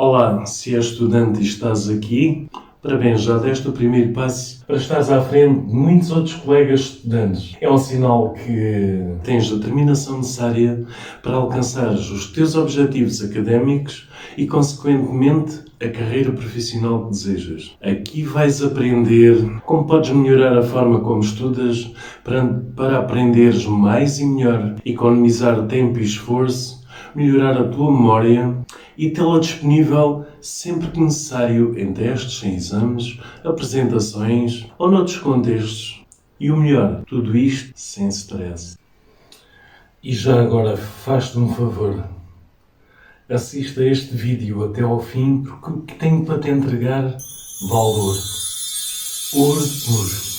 Olá, se és estudante e estás aqui, parabéns, já deste o primeiro passo para estares à frente de muitos outros colegas estudantes. É um sinal que tens a determinação necessária para alcançares os teus objetivos académicos e, consequentemente, a carreira profissional que desejas. Aqui vais aprender como podes melhorar a forma como estudas para aprenderes mais e melhor, economizar tempo e esforço, melhorar a tua memória e tê-la disponível sempre que necessário em testes, em exames, apresentações ou noutros contextos. E o melhor, tudo isto sem stress. E já agora, faz-te um favor. Assista a este vídeo até ao fim porque o que tenho para te entregar vale ouro. Ouro puro.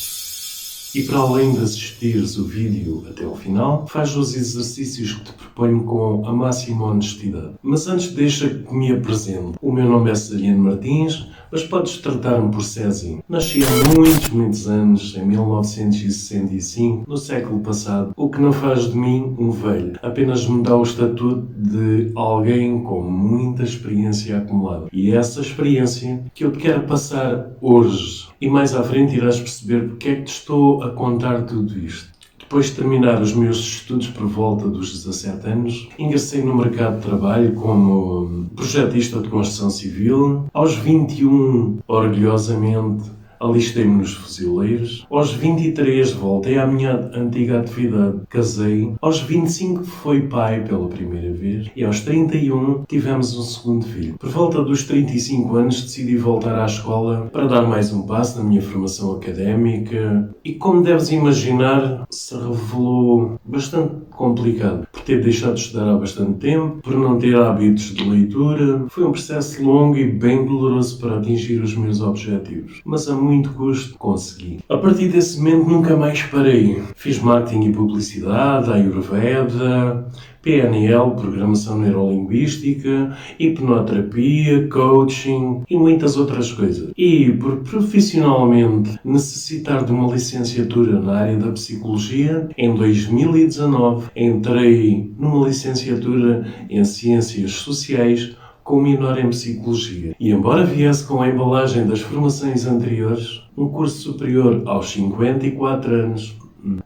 E para além de assistires o vídeo até ao final, faz os exercícios que te proponho com a máxima honestidade. Mas antes deixa que me apresente. O meu nome é Cesariano Martins, mas podes tratar-me por Cesi. Nasci há muitos anos, em 1965, no século passado, o que não faz de mim um velho. Apenas me dá o estatuto de alguém com muita experiência acumulada. E é essa experiência que eu te quero passar hoje. E mais à frente irás perceber porque é que te estou a contar tudo isto. Depois de terminar os meus estudos por volta dos 17 anos, ingressei no mercado de trabalho como projetista de construção civil. Aos 21, orgulhosamente, alistei-me nos fuzileiros. Aos 23, voltei à minha antiga atividade. Casei. Aos 25, fui pai pela primeira vez. E aos 31, tivemos um segundo filho. Por volta dos 35 anos, decidi voltar à escola para dar mais um passo na minha formação académica. E como deves imaginar, se revelou bastante complicado. Por ter deixado de estudar há bastante tempo, por não ter hábitos de leitura. Foi um processo longo e bem doloroso para atingir os meus objetivos. Mas a muito custo consegui. A partir desse momento nunca mais parei. Fiz marketing e publicidade, Ayurveda, PNL, programação neurolinguística, hipnoterapia, coaching e muitas outras coisas. E por profissionalmente necessitar de uma licenciatura na área da psicologia, em 2019 entrei numa licenciatura em Ciências Sociais com menor em Psicologia. E embora viesse com a embalagem das formações anteriores, um curso superior aos 54 anos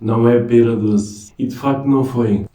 não é pera doce. E de facto não foi.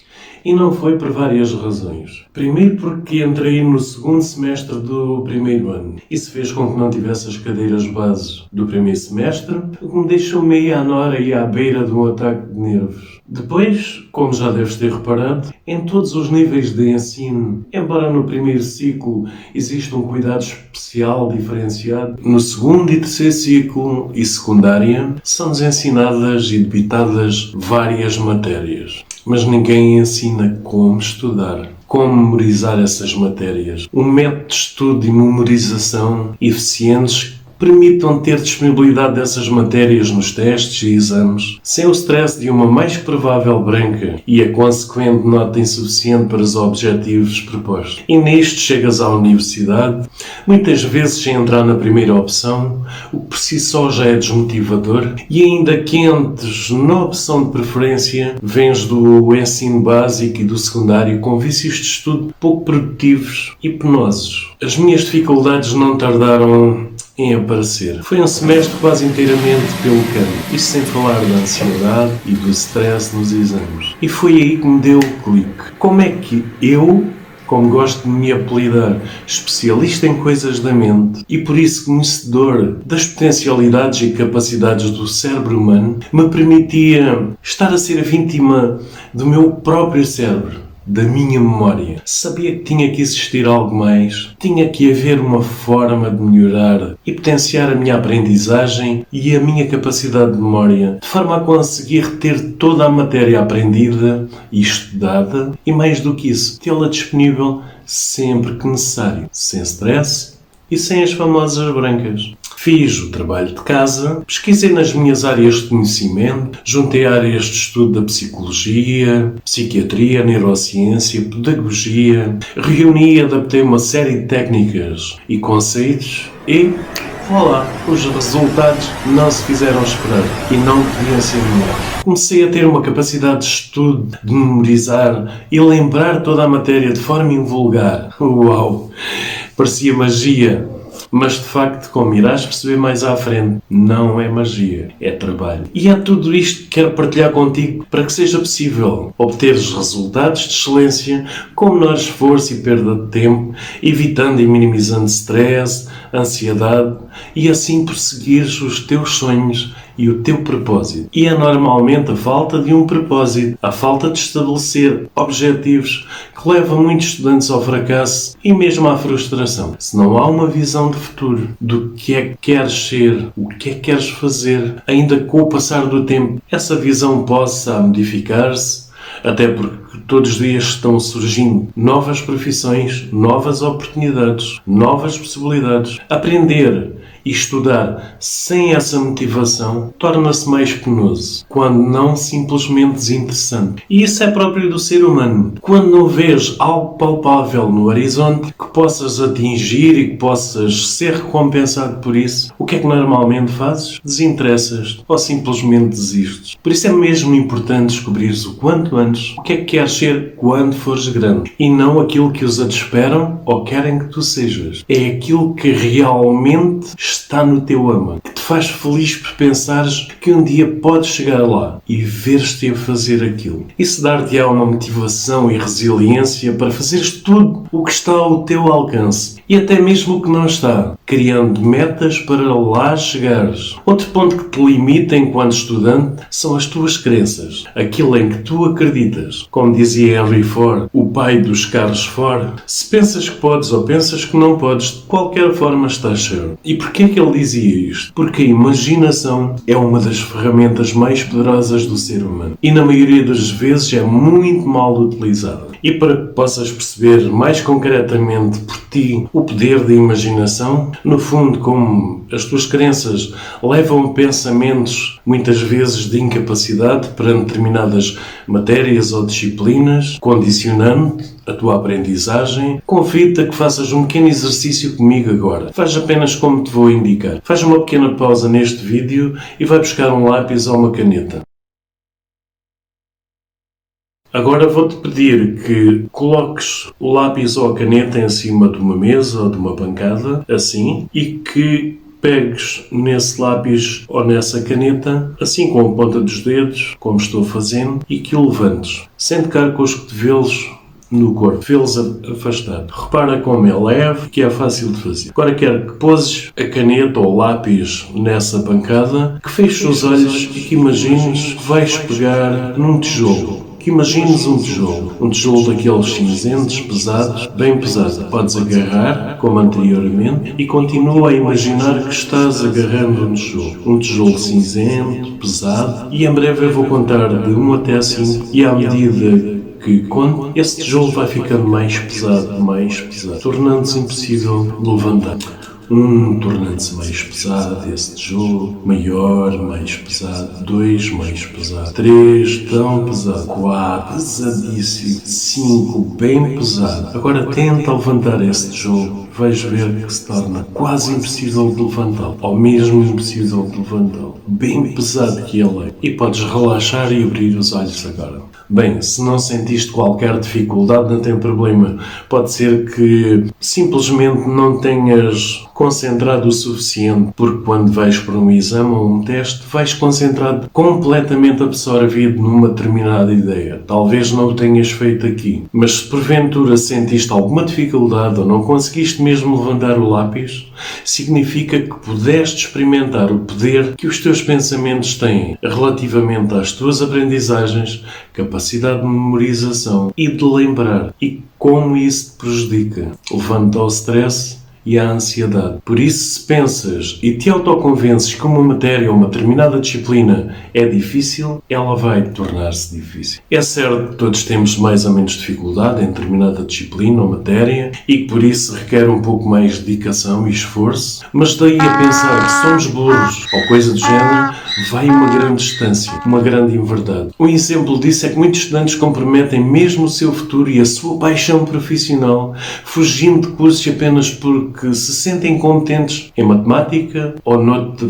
E não foi por várias razões. Primeiro porque entrei no segundo semestre do primeiro ano. Isso fez com que não tivesse as cadeiras bases do primeiro semestre, o que me deixou meio à nora e à beira de um ataque de nervos. Depois, como já deves ter reparado, em todos os níveis de ensino, embora no primeiro ciclo exista um cuidado especial diferenciado, no segundo e terceiro ciclo e secundária são-nos ensinadas e debitadas várias matérias. Mas ninguém ensina como estudar, como memorizar essas matérias. Um método de estudo e memorização eficientes permitam ter disponibilidade dessas matérias nos testes e exames, sem o stress de uma mais provável branca e a consequente nota insuficiente para os objetivos propostos. E nisto chegas à universidade, muitas vezes sem entrar na primeira opção, o que por si só já é desmotivador, e ainda que entres na opção de preferência, vens do ensino básico e do secundário com vícios de estudo pouco produtivos e penosos. As minhas dificuldades não tardaram em aparecer. Foi um semestre quase inteiramente pelo campo, isto sem falar da ansiedade e do stress nos exames. E foi aí que me deu o clique. Como é que eu, como gosto de me apelidar, especialista em coisas da mente e por isso conhecedor das potencialidades e capacidades do cérebro humano, me permitia estar a ser vítima do meu próprio cérebro, da minha memória. Sabia que tinha que existir algo mais, tinha que haver uma forma de melhorar e potenciar a minha aprendizagem e a minha capacidade de memória, de forma a conseguir reter toda a matéria aprendida e estudada e, mais do que isso, tê-la disponível sempre que necessário, sem stress e sem as famosas brancas. Fiz o trabalho de casa, pesquisei nas minhas áreas de conhecimento, juntei áreas de estudo da psicologia, psiquiatria, neurociência, pedagogia, reuni e adaptei uma série de técnicas e conceitos e Olá, os resultados não se fizeram esperar e não podiam ser melhores. Comecei a ter uma capacidade de estudo, de memorizar e lembrar toda a matéria de forma invulgar. Uau! Parecia magia. Mas de facto, como irás perceber mais à frente, não é magia, é trabalho. E é tudo isto que quero partilhar contigo para que seja possível obteres resultados de excelência com menor esforço e perda de tempo, evitando e minimizando stress, ansiedade e assim prosseguires os teus sonhos e o teu propósito. E é normalmente a falta de um propósito, a falta de estabelecer objetivos que leva muitos estudantes ao fracasso e mesmo à frustração. Se não há uma visão de futuro do que é que queres ser, o que é que queres fazer, ainda com o passar do tempo, essa visão possa modificar-se, até porque todos os dias estão surgindo novas profissões, novas oportunidades, novas possibilidades. Aprender e estudar sem essa motivação torna-se mais penoso, quando não simplesmente desinteressante. E isso é próprio do ser humano. Quando não vês algo palpável no horizonte que possas atingir e que possas ser recompensado por isso, o que é que normalmente fazes? Desinteressas ou simplesmente desistes. Por isso é mesmo importante descobrires o quanto antes o que é que queres ser quando fores grande e não aquilo que os outros esperam ou querem que tu sejas. É aquilo que realmente está no teu âmago, que te faz feliz por pensares que um dia podes chegar lá e veres-te a fazer aquilo. Isso dar-te-á uma motivação e resiliência para fazeres tudo o que está ao teu alcance e até mesmo o que não está, criando metas para lá chegares. Outro ponto que te limita enquanto estudante são as tuas crenças, aquilo em que tu acreditas. Como dizia Henry Ford, o pai dos carros Ford, se pensas que podes ou pensas que não podes, de qualquer forma estás certo. E porquê é que ele dizia isto? Porque a imaginação é uma das ferramentas mais poderosas do ser humano e na maioria das vezes é muito mal utilizada. E para que possas perceber mais concretamente por ti o poder da imaginação, no fundo, como as tuas crenças levam a pensamentos muitas vezes de incapacidade perante determinadas matérias ou disciplinas, condicionando a tua aprendizagem, convido-te a que faças um pequeno exercício comigo agora. Faz apenas como te vou indicar. Faz uma pequena pausa neste vídeo e vai buscar um lápis ou uma caneta. Agora vou-te pedir que coloques o lápis ou a caneta em cima de uma mesa ou de uma bancada, assim, e que pegues nesse lápis ou nessa caneta, assim com a ponta dos dedos, como estou fazendo, e que o levantes, sem tocar com os cotovelos no corpo, cotovelos afastados. Repara como é leve, que é fácil de fazer. Agora quero que poses a caneta ou o lápis nessa bancada, que feches os olhos e que imagines que vais pegar num tijolo. Que imagines um tijolo daqueles cinzentos, pesados, bem pesado. Podes agarrar, como anteriormente, e continua a imaginar que estás agarrando um tijolo cinzento, pesado, e em breve eu vou contar de 1 até 5, e à medida que conto, esse tijolo vai ficando mais pesado, tornando-se impossível de levantar. Tornando-se mais pesado, esse tijolo, maior, mais pesado, 2, mais pesado, 3, tão pesado, 4, pesadíssimo, 5, bem pesado. Agora tenta levantar esse tijolo, vais ver que se torna quase impossível de levantá-lo, ou mesmo impossível de levantá-lo, bem pesado que ele é. E podes relaxar e abrir os olhos agora. Bem, se não sentiste qualquer dificuldade, não tem problema. Pode ser que simplesmente não tenhas concentrado o suficiente, porque quando vais para um exame ou um teste, vais concentrado, completamente absorvido numa determinada ideia. Talvez não o tenhas feito aqui. Mas se porventura sentiste alguma dificuldade ou não conseguiste mesmo levantar o lápis, significa que pudeste experimentar o poder que os teus pensamentos têm relativamente às tuas aprendizagens, capacidade de memorização e de lembrar, e como isso te prejudica, levando ao stress e à ansiedade. Por isso, se pensas e te autoconvences que uma matéria ou uma determinada disciplina é difícil, ela vai tornar-se difícil. É certo que todos temos mais ou menos dificuldade em determinada disciplina ou matéria e que por isso requer um pouco mais de dedicação e esforço, mas daí a pensar que somos burros ou coisa do género, vai uma grande distância, uma grande inverdade. Um exemplo disso é que muitos estudantes comprometem mesmo o seu futuro e a sua paixão profissional fugindo de cursos apenas porque porque se sentem competentes em matemática ou noutra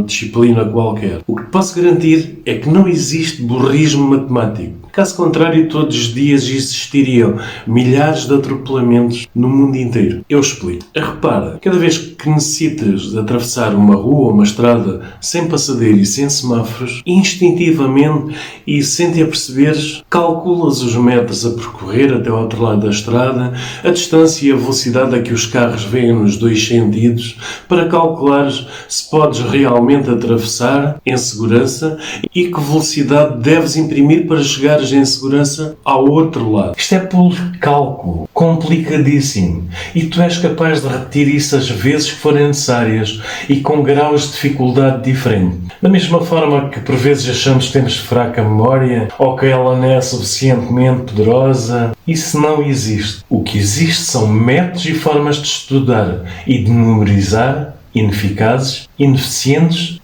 disciplina qualquer. O que te posso garantir é que não existe burrismo matemático. Caso contrário, todos os dias existiriam milhares de atropelamentos no mundo inteiro. Eu explico. Repara, cada vez que necessitas de atravessar uma rua ou uma estrada sem passadeiro e sem semáforos, instintivamente e sem te aperceberes, calculas os metros a percorrer até ao outro lado da estrada, a distância e a velocidade a que os carros vêm nos dois sentidos, para calculares se podes realmente atravessar em segurança e que velocidade deves imprimir para chegares em segurança ao outro lado. Isto é puro cálculo, complicadíssimo, e tu és capaz de repetir isso as vezes que forem necessárias e com graus de dificuldade diferentes. Da mesma forma que por vezes achamos que temos fraca memória ou que ela não é suficientemente poderosa, isso não existe. O que existe são métodos e formas de estudar e de memorizar ineficazes, ineficientes.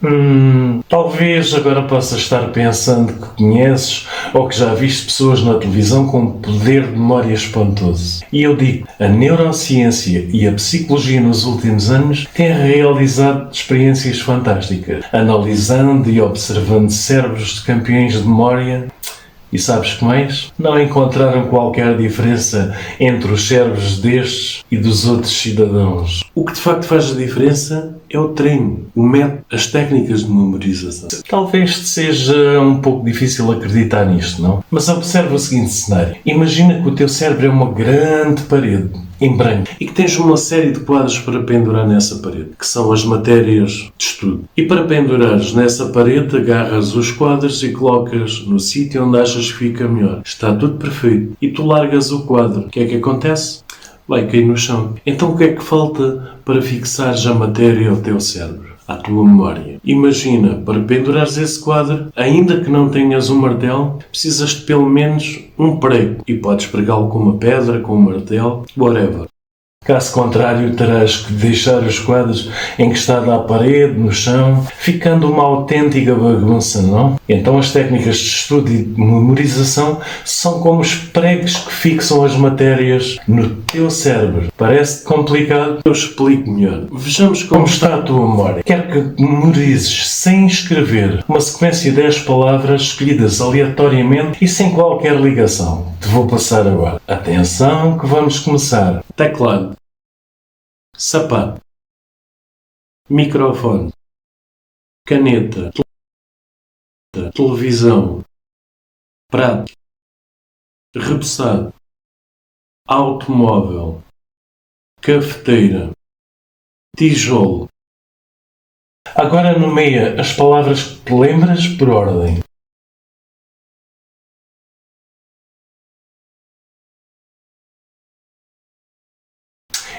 Talvez agora possas estar pensando que conheces ou que já viste pessoas na televisão com um poder de memória espantoso. E eu digo, a neurociência e a psicologia nos últimos anos têm realizado experiências fantásticas, analisando e observando cérebros de campeões de memória. E sabes que mais? Não encontraram qualquer diferença entre os cérebros destes e dos outros cidadãos. O que de facto faz a diferença é o treino, o método, as técnicas de memorização. Talvez te seja um pouco difícil acreditar nisto, não? Mas observa o seguinte cenário. Imagina que o teu cérebro é uma grande parede em branco e que tens uma série de quadros para pendurar nessa parede, que são as matérias de estudo. E para pendurares nessa parede, agarras os quadros e colocas no sítio onde achas que fica melhor. Está tudo perfeito. E tu largas o quadro. O que é que acontece? Vai cair no chão. Então o que é que falta para fixares a matéria ao teu cérebro? À tua memória. Imagina, para pendurares esse quadro, ainda que não tenhas um martelo, precisas de pelo menos um prego. E podes pregá-lo com uma pedra, com um martelo, whatever. Caso contrário, terás que deixar os quadros encostados à parede, no chão, ficando uma autêntica bagunça, não? Então as técnicas de estudo e de memorização são como os pregos que fixam as matérias no teu cérebro. Parece complicado? Eu explico melhor. Vejamos como está a tua memória. Quero que memorizes, sem escrever, uma sequência de 10 palavras escolhidas aleatoriamente e sem qualquer ligação. Te vou passar agora. Atenção que vamos começar. Teclado. Sapato, microfone, caneta, televisão, prato, repousado, automóvel, cafeteira, tijolo. Agora nomeia as palavras que te lembras por ordem.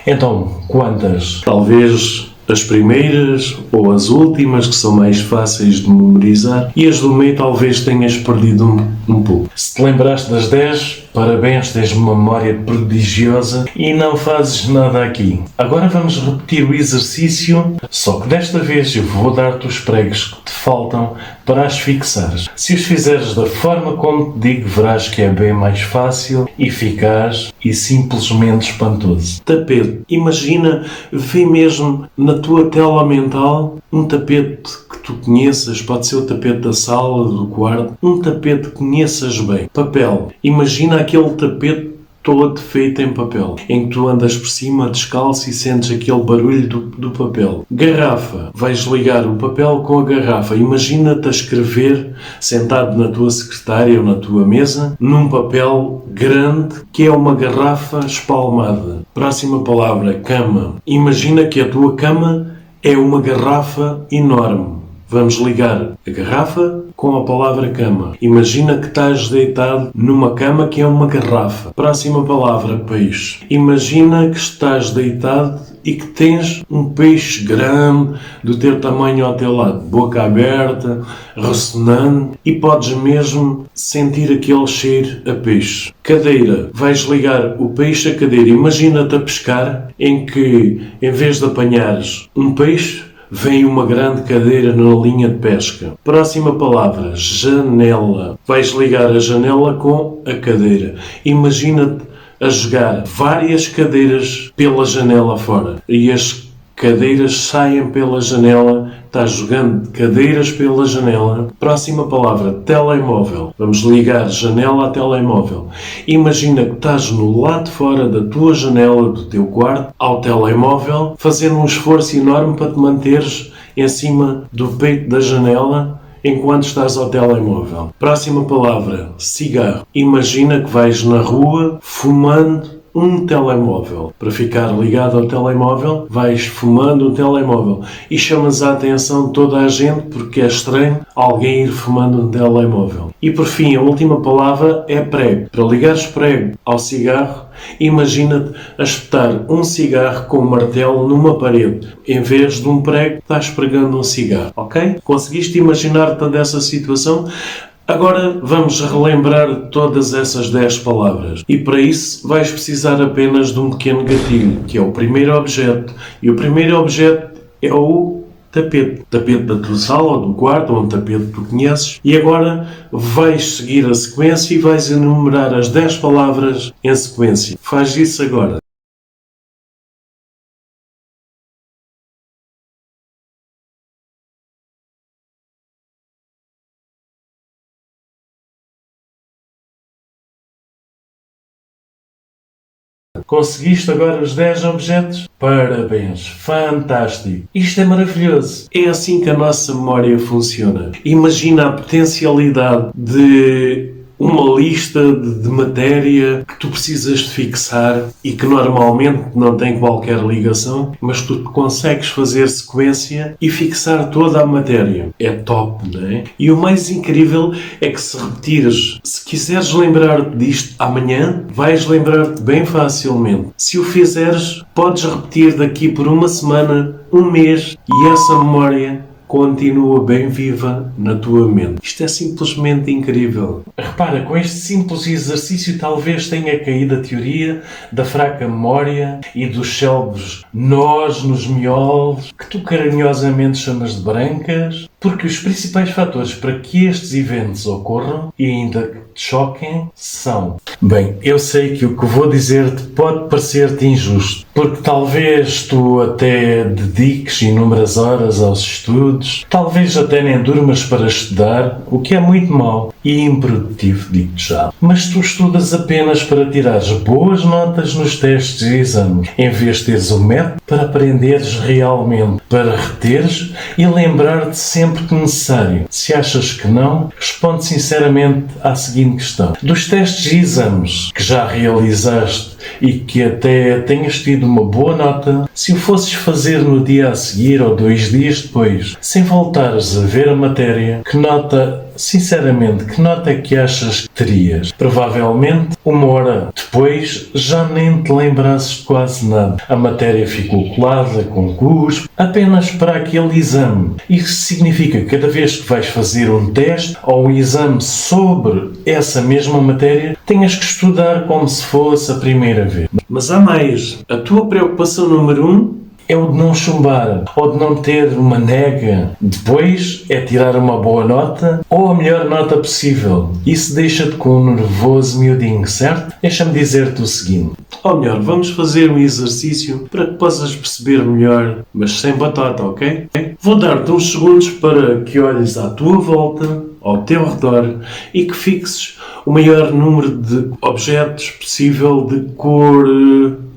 Então, quantas? Talvez as primeiras ou as últimas, que são mais fáceis de memorizar, e as do meio talvez tenhas perdido um pouco. Se te lembraste das 10, parabéns, tens uma memória prodigiosa e não fazes nada aqui. Agora vamos repetir o exercício, só que desta vez eu vou dar-te os pregos que te faltam para as fixares. Se os fizeres da forma como te digo, verás que é bem mais fácil, eficaz e simplesmente espantoso. Tapete. Imagina, vê mesmo na tua tela mental um tapete que tu conheças, pode ser o tapete da sala, do quarto, um tapete que conheças bem. Papel. Imagina aquele tapete todo feito em papel, em que tu andas por cima descalço e sentes aquele barulho do papel. Garrafa. Vais ligar o papel com a garrafa. Imagina-te a escrever sentado na tua secretária ou na tua mesa, num papel grande que é uma garrafa espalmada. Próxima palavra, cama. Imagina que a tua cama é uma garrafa enorme. Vamos ligar a garrafa com a palavra cama. Imagina que estás deitado numa cama que é uma garrafa. Próxima palavra, peixe. Imagina que estás deitado e que tens um peixe grande do teu tamanho ao teu lado. Boca aberta, ressonante, e podes mesmo sentir aquele cheiro a peixe. Cadeira. Vais ligar o peixe à cadeira. Imagina-te a pescar, em que em vez de apanhares um peixe, vem uma grande cadeira na linha de pesca. Próxima palavra, janela. Vais ligar a janela com a cadeira. Imagina-te a jogar várias cadeiras pela janela fora. E as cadeiras saem pela janela, estás jogando cadeiras pela janela. Próxima palavra, telemóvel. Vamos ligar janela a telemóvel. Imagina que estás no lado de fora da tua janela, do teu quarto, ao telemóvel, fazendo um esforço enorme para te manteres em cima do peito da janela enquanto estás ao telemóvel. Próxima palavra, cigarro. Imagina que vais na rua fumando um telemóvel. Para ficar ligado ao telemóvel, vais fumando um telemóvel e chamas a atenção de toda a gente porque é estranho alguém ir fumando um telemóvel. E por fim, a última palavra é prego. Para ligares prego ao cigarro, imagina-te a espetar um cigarro com um martelo numa parede. Em vez de um prego, estás pregando um cigarro. Ok? Conseguiste imaginar-te dessa situação? Agora vamos relembrar todas essas 10 palavras. E para isso vais precisar apenas de um pequeno gatilho, que é o primeiro objeto. E o primeiro objeto é o tapete. Tapete da tua sala ou do quarto, ou um tapete que tu conheces. E agora vais seguir a sequência e vais enumerar as 10 palavras em sequência. Faz isso agora. Conseguiste agora os 10 objetos? Parabéns! Fantástico! Isto é maravilhoso! É assim que a nossa memória funciona. Imagina a potencialidade de uma lista de matéria que tu precisas de fixar e que normalmente não tem qualquer ligação, mas tu consegues fazer sequência e fixar toda a matéria. É top, não é? E o mais incrível é que se repetires, se quiseres lembrar-te disto amanhã, vais lembrar-te bem facilmente. Se o fizeres, podes repetir daqui por uma semana, um mês, e essa memória continua bem viva na tua mente. Isto é simplesmente incrível. Repara, com este simples exercício talvez tenha caído a teoria da fraca memória e dos cérebros nós nos miolos, que tu carinhosamente chamas de brancas, porque os principais fatores para que estes eventos ocorram e ainda te choquem são... Bem, eu sei que o que vou dizer-te pode parecer-te injusto, porque talvez tu até dediques inúmeras horas aos estudos, talvez até nem durmas para estudar, o que é muito mau e improdutivo, digo-te já. Mas tu estudas apenas para tirares boas notas nos testes e exames, em vez de teres o método para aprenderes realmente, para reteres e lembrar-te sempre que necessário. Se achas que não, responde sinceramente à seguinte questão. Dos testes e exames que já realizaste e que até tenhas tido uma boa nota, se o fosses fazer no dia a seguir ou 2 dias depois, sem voltares a ver a matéria, que nota, sinceramente, que nota é que achas que terias? Provavelmente, 1 hora depois, já nem te lembrasses de quase nada. A matéria ficou colada com cuspo, apenas para aquele exame. Isso significa que cada vez que vais fazer um teste ou um exame sobre essa mesma matéria, tenhas que estudar como se fosse a primeira vez. Mas há mais. A tua preocupação número 1 é o de não chumbar, ou de não ter uma nega. Depois é tirar uma boa nota, ou a melhor nota possível. Isso deixa-te com um nervoso miudinho, certo? Deixa-me dizer-te o seguinte. Ou melhor, vamos fazer um exercício para que possas perceber melhor, mas sem batata, ok? Vou dar-te uns segundos para que olhes à tua volta, ao teu redor, e que fixes o maior número de objetos possível de cor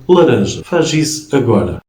laranja. Faz isso agora.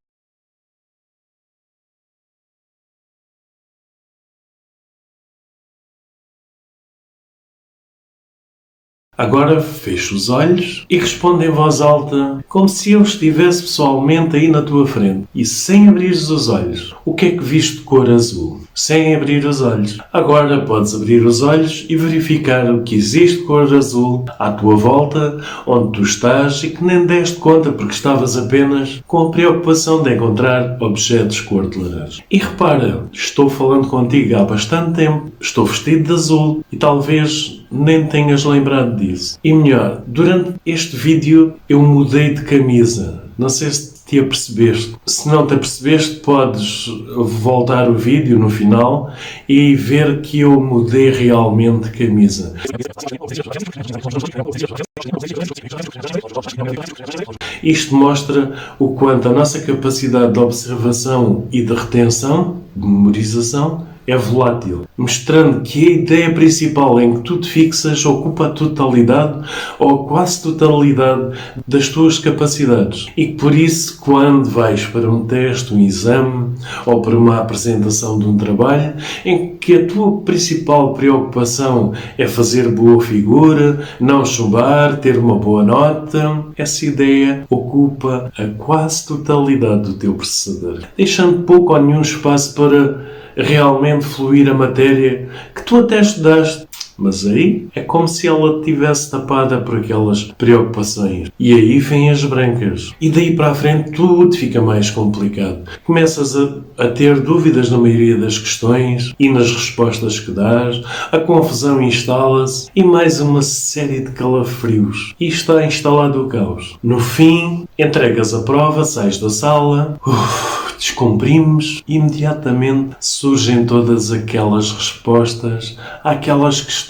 Agora fecha os olhos e responde em voz alta, como se eu estivesse pessoalmente aí na tua frente. E sem abrir os olhos, o que é que viste de cor azul? Sem abrir os olhos. Agora podes abrir os olhos e verificar o que existe de cor azul à tua volta, onde tu estás e que nem deste conta porque estavas apenas com a preocupação de encontrar objetos cor de laranja. E repara, estou falando contigo há bastante tempo, estou vestido de azul e talvez nem tenhas lembrado disso. E melhor, durante este vídeo eu mudei de camisa. Não sei se te apercebeste. Se não te apercebeste, podes voltar o vídeo no final e ver que eu mudei realmente camisa. Isto mostra o quanto a nossa capacidade de observação e de retenção, de memorização, é volátil, mostrando que a ideia principal em que tu te fixas ocupa a totalidade ou quase totalidade das tuas capacidades. E que por isso, quando vais para um teste, um exame ou para uma apresentação de um trabalho, em que a tua principal preocupação é fazer boa figura, não chumbar, ter uma boa nota, essa ideia ocupa a quase totalidade do teu processador, deixando pouco ou nenhum espaço para realmente fluir a matéria que tu até estudaste. Mas aí é como se ela tivesse tapada por aquelas preocupações. E aí vêm as brancas. E daí para a frente tudo fica mais complicado. Começas a ter dúvidas na maioria das questões e nas respostas que dás. A confusão instala-se e mais uma série de calafrios. E está instalado o caos. No fim, entregas a prova, sais da sala. Descomprimes e imediatamente surgem todas aquelas respostas àquelas questões.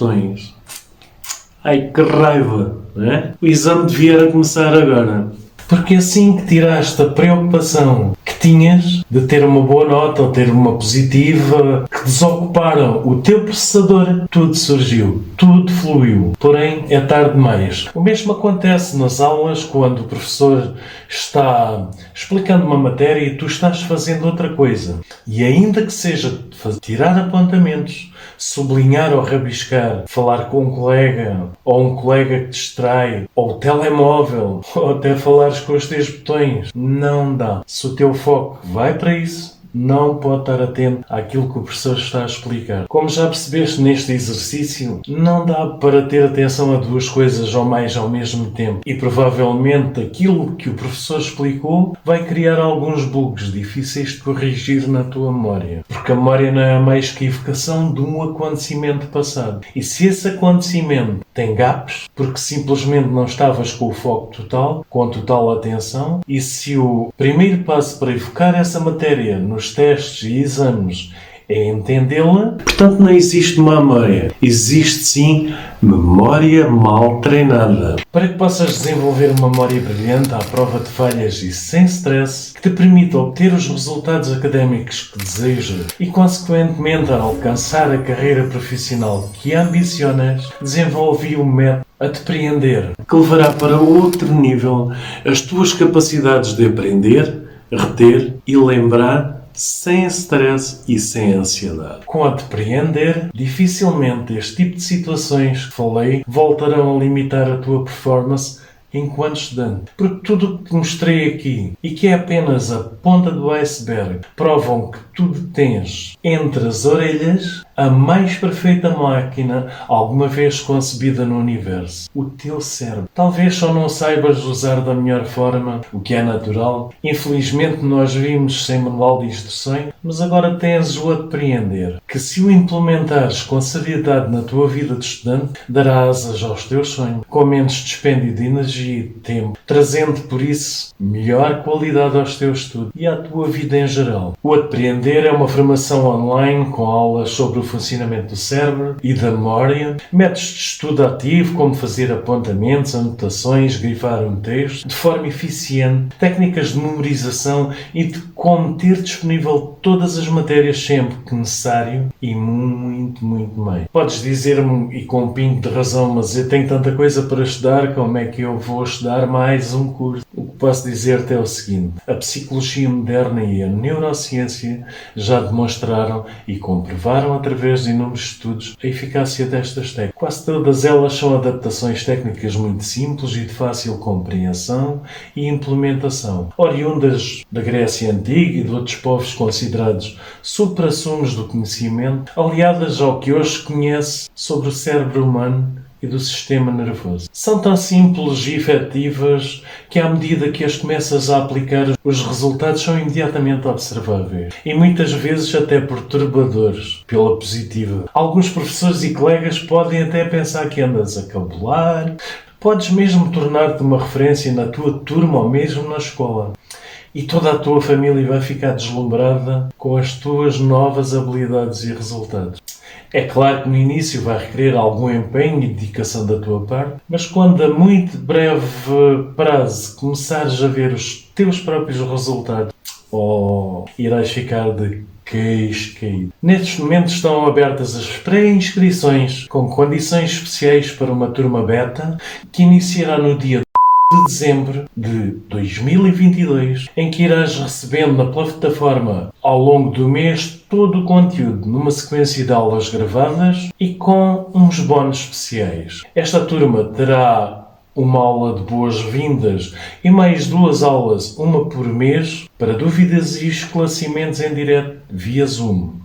Ai, que raiva, não é? O exame devia começar agora. Porque assim que tiraste a preocupação que tinhas de ter uma boa nota ou ter uma positiva, que desocuparam o teu processador, tudo surgiu, tudo fluiu. Porém, é tarde demais. O mesmo acontece nas aulas quando o professor está explicando uma matéria e tu estás fazendo outra coisa. E ainda que seja tirar apontamentos, sublinhar ou rabiscar, falar com um colega, ou um colega que te distrai, ou o telemóvel, ou até falares com os teus botões, não dá. Se o teu foco vai para isso, não pode estar atento àquilo que o professor está a explicar. Como já percebeste neste exercício, não dá para ter atenção a duas coisas ou mais ao mesmo tempo. E provavelmente aquilo que o professor explicou vai criar alguns bugs difíceis de corrigir na tua memória. Porque a memória não é mais que a evocação de um acontecimento passado. E se esse acontecimento tem gaps, porque simplesmente não estavas com o foco total, com total atenção, e se o primeiro passo para evocar essa matéria nos testes e exames é entendê-la, portanto não existe má memória. Existe sim memória mal treinada. Para que possas desenvolver uma memória brilhante à prova de falhas e sem stress, que te permita obter os resultados académicos que desejas e consequentemente alcançar a carreira profissional que ambicionas, desenvolvi o método a depreender, que levará para outro nível as tuas capacidades de aprender, reter e lembrar sem stress e sem ansiedade. Com a depreender, dificilmente este tipo de situações que falei voltarão a limitar a tua performance enquanto estudante. Porque tudo o que mostrei aqui, e que é apenas a ponta do iceberg, provam que tu tens entre as orelhas a mais perfeita máquina alguma vez concebida no universo. O teu cérebro. Talvez só não saibas usar da melhor forma, o que é natural. Infelizmente nós vimos sem manual de instruções, mas agora tens o apreender, que se o implementares com seriedade na tua vida de estudante, dará asas aos teus sonhos, com menos dispêndio de energia e de tempo, trazendo por isso melhor qualidade aos teus estudos e à tua vida em geral. O apreender é uma formação online com aulas sobre o funcionamento do cérebro e da memória, métodos de estudo ativo, como fazer apontamentos, anotações, grifar um texto de forma eficiente, técnicas de memorização e de como ter disponível todas as matérias sempre que necessário e muito mais. Podes dizer-me, e com um pingo de razão, mas eu tenho tanta coisa para estudar, como é que eu vou estudar mais um curso? O que posso dizer-te é o seguinte: a psicologia moderna e a neurociência já demonstraram e comprovaram através de inúmeros estudos a eficácia destas técnicas. Quase todas elas são adaptações técnicas muito simples e de fácil compreensão e implementação, oriundas da Grécia Antiga e de outros povos considerados supra-sumos do conhecimento, aliadas ao que hoje se conhece sobre o cérebro humano e do sistema nervoso. São tão simples e efetivas que, à medida que as começas a aplicar, os resultados são imediatamente observáveis e muitas vezes até perturbadores pela positiva. Alguns professores e colegas podem até pensar que andas a cabular. Podes mesmo tornar-te uma referência na tua turma ou mesmo na escola. e toda a tua família vai ficar deslumbrada com as tuas novas habilidades e resultados. É claro que no início vai requerer algum empenho e dedicação da tua parte, mas quando a muito breve prazo começares a ver os teus próprios resultados, irás ficar de queixo caído. Nestes momentos estão abertas as pré-inscrições com condições especiais para uma turma beta que iniciará no dia de dezembro de 2022, em que irás recebendo na plataforma ao longo do mês todo o conteúdo numa sequência de aulas gravadas e com uns bónus especiais. Esta turma terá uma aula de boas-vindas e mais 2 aulas, uma por mês, para dúvidas e esclarecimentos em direto via Zoom.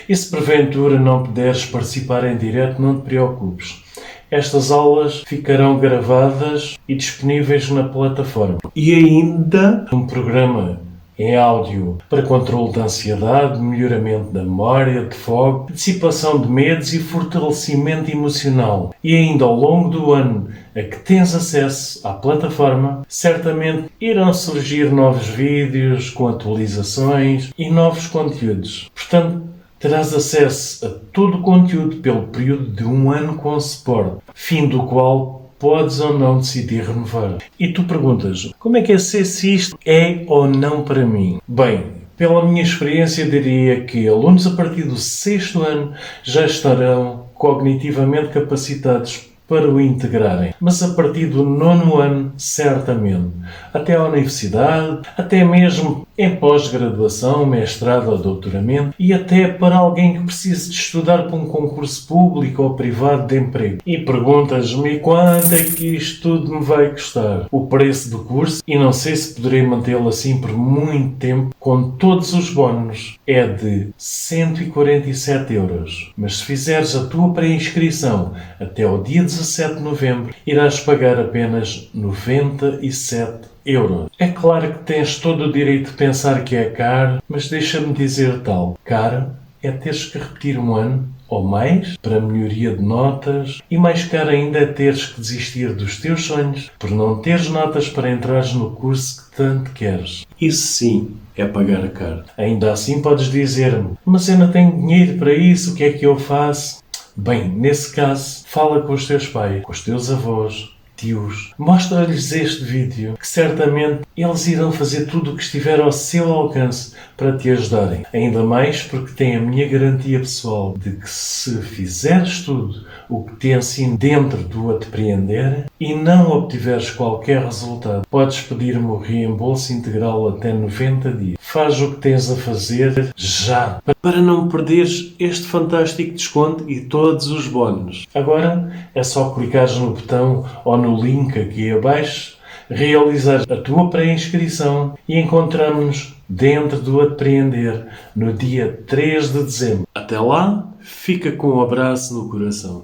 E se porventura não puderes participar em direto, não te preocupes. Estas aulas ficarão gravadas e disponíveis na plataforma. E ainda um programa em áudio para controle da ansiedade, melhoramento da memória, de foco, dissipação de medos e fortalecimento emocional. E ainda ao longo do ano a que tens acesso à plataforma, certamente irão surgir novos vídeos com atualizações e novos conteúdos. Portanto, terás acesso a todo o conteúdo pelo período de 1 ano com suporte, fim do qual podes ou não decidir renovar. E tu perguntas, como é que é se isto é ou não para mim? Bem, pela minha experiência diria que alunos a partir do 6º ano já estarão cognitivamente capacitados para o integrarem. Mas a partir do 9º ano, certamente. Até à universidade, até mesmo em pós-graduação, mestrado ou doutoramento, e até para alguém que precise de estudar para um concurso público ou privado de emprego. E perguntas-me quanto é que isto tudo me vai custar? O preço do curso, e não sei se poderei mantê-lo assim por muito tempo, com todos os bónus, é de 147 euros. Mas se fizeres a tua pré-inscrição até ao dia 17 de novembro, irás pagar apenas 97 euros. É claro que tens todo o direito de pensar que é caro, mas deixa-me dizer tal. Caro é teres que repetir 1 ano ou mais para melhoria de notas, e mais caro ainda é teres que desistir dos teus sonhos por não teres notas para entrares no curso que tanto queres. Isso sim é pagar caro. Ainda assim podes dizer-me, mas eu não tenho dinheiro para isso, o que é que eu faço? Bem, nesse caso, fala com os teus pais, com os teus avós, tios. Mostra-lhes este vídeo, que certamente eles irão fazer tudo o que estiver ao seu alcance para te ajudarem. Ainda mais porque têm a minha garantia pessoal de que se fizeres tudo o que te ensino dentro do A Depreender e não obtiveres qualquer resultado, podes pedir-me o reembolso integral até 90 dias. Faz o que tens a fazer já, para não perderes este fantástico desconto e todos os bónus. Agora é só clicares no botão ou no link aqui abaixo, realizar a tua pré-inscrição e encontramos-nos dentro do A Depreender no dia 3 de dezembro. Até lá, fica com um abraço no coração.